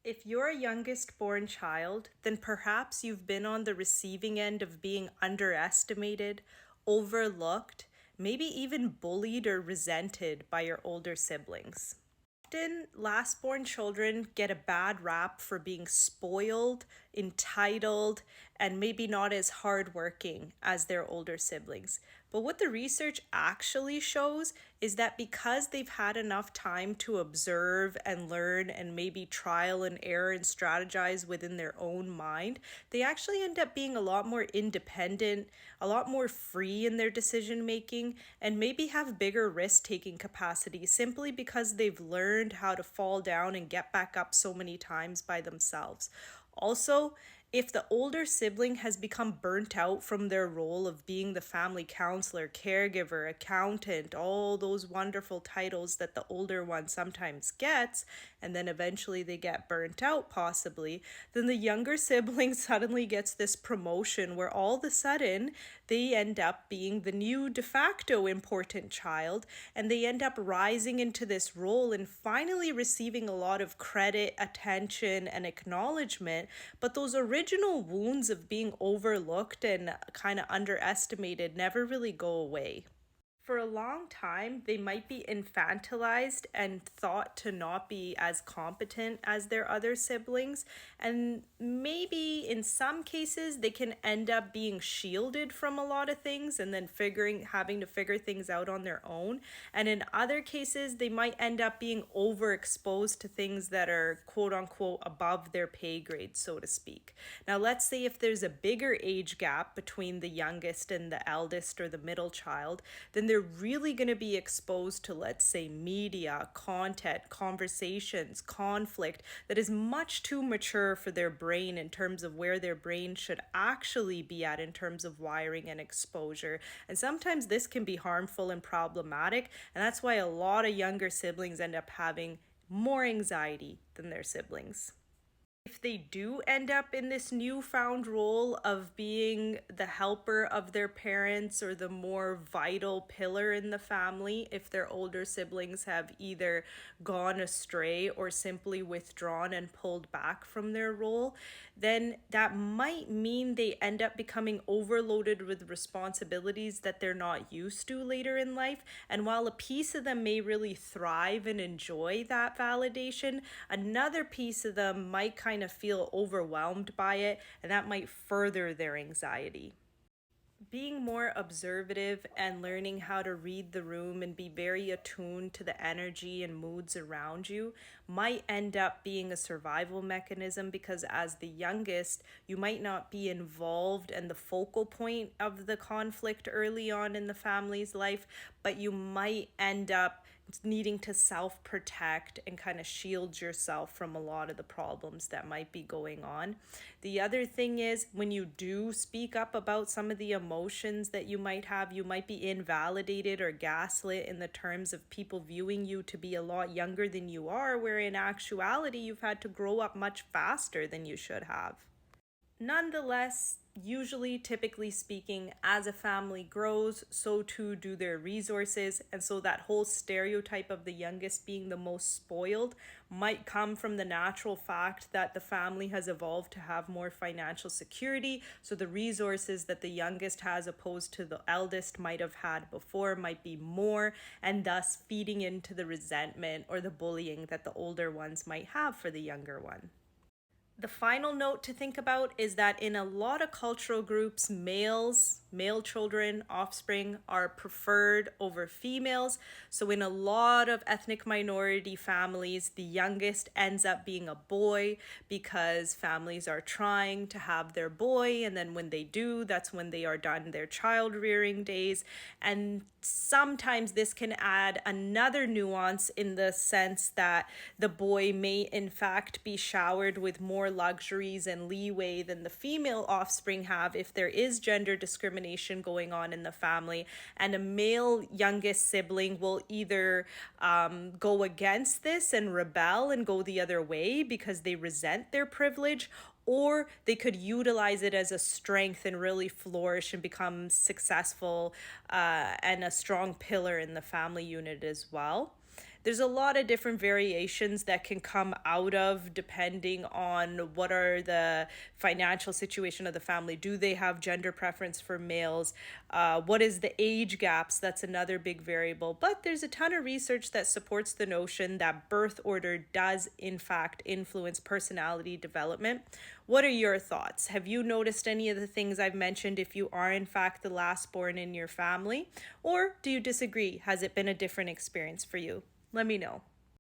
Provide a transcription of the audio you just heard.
If you're a youngest born child, then perhaps you've been on the receiving end of being underestimated, overlooked, maybe even bullied or resented by your older siblings. Often, last born children get a bad rap for being spoiled, entitled, and maybe not as hardworking as their older siblings. But what the research actually shows is that because they've had enough time to observe and learn and maybe trial and error and strategize within their own mind, they actually end up being a lot more independent, a lot more free in their decision making, and maybe have bigger risk taking capacity simply because they've learned how to fall down and get back up so many times by themselves. Also, if the older sibling has become burnt out from their role of being the family counselor, caregiver, accountant, all those wonderful titles that the older one sometimes gets, and then eventually they get burnt out possibly, then the younger sibling suddenly gets this promotion where all of a sudden they end up being the new de facto important child, and they end up rising into this role and finally receiving a lot of credit, attention, and acknowledgement. But those original wounds of being overlooked and kind of underestimated never really go away. For a long time, they might be infantilized and thought to not be as competent as their other siblings. And maybe in some cases, they can end up being shielded from a lot of things and then having to figure things out on their own. And in other cases, they might end up being overexposed to things that are quote unquote above their pay grade, so to speak. Now, let's say if there's a bigger age gap between the youngest and the eldest or the middle child, then they're really going to be exposed to, let's say, media, content, conversations, conflict that is much too mature for their brain in terms of where their brain should actually be at in terms of wiring and exposure. And sometimes this can be harmful and problematic, and that's why a lot of younger siblings end up having more anxiety than their siblings. If they do end up in this newfound role of being the helper of their parents or the more vital pillar in the family, if their older siblings have either gone astray or simply withdrawn and pulled back from their role, then that might mean they end up becoming overloaded with responsibilities that they're not used to later in life. And while a piece of them may really thrive and enjoy that validation, another piece of them might kind of feel overwhelmed by it, and that might further their anxiety. Being more observative and learning how to read the room and be very attuned to the energy and moods around you might end up being a survival mechanism, because as the youngest, you might not be involved and the focal point of the conflict early on in the family's life, but you might end up needing to self protect and kind of shield yourself from a lot of the problems that might be going on. The other thing is, when you do speak up about some of the emotions that you might be invalidated or gaslit in the terms of people viewing you to be a lot younger than you are, where in actuality you've had to grow up much faster than you should have. Nonetheless, usually, typically speaking, as a family grows, so too do their resources. And so that whole stereotype of the youngest being the most spoiled might come from the natural fact that the family has evolved to have more financial security. So the resources that the youngest has opposed to the eldest might have had before might be more, and thus feeding into the resentment or the bullying that the older ones might have for the younger one. The final note to think about is that in a lot of cultural groups, male children, offspring are preferred over females. So in a lot of ethnic minority families, the youngest ends up being a boy because families are trying to have their boy. And then when they do, that's when they are done their child rearing days. And sometimes this can add another nuance in the sense that the boy may in fact be showered with more luxuries and leeway than the female offspring have if there is gender discrimination going on in the family, and a male youngest sibling will either go against this and rebel and go the other way because they resent their privilege, or they could utilize it as a strength and really flourish and become successful and a strong pillar in the family unit as well. There's a lot of different variations that can come out of depending on what are the financial situation of the family. Do they have gender preference for males? What is the age gaps? That's another big variable. But there's a ton of research that supports the notion that birth order does, in fact, influence personality development. What are your thoughts? Have you noticed any of the things I've mentioned if you are, in fact, the last born in your family? Or do you disagree? Has it been a different experience for you? Let me know.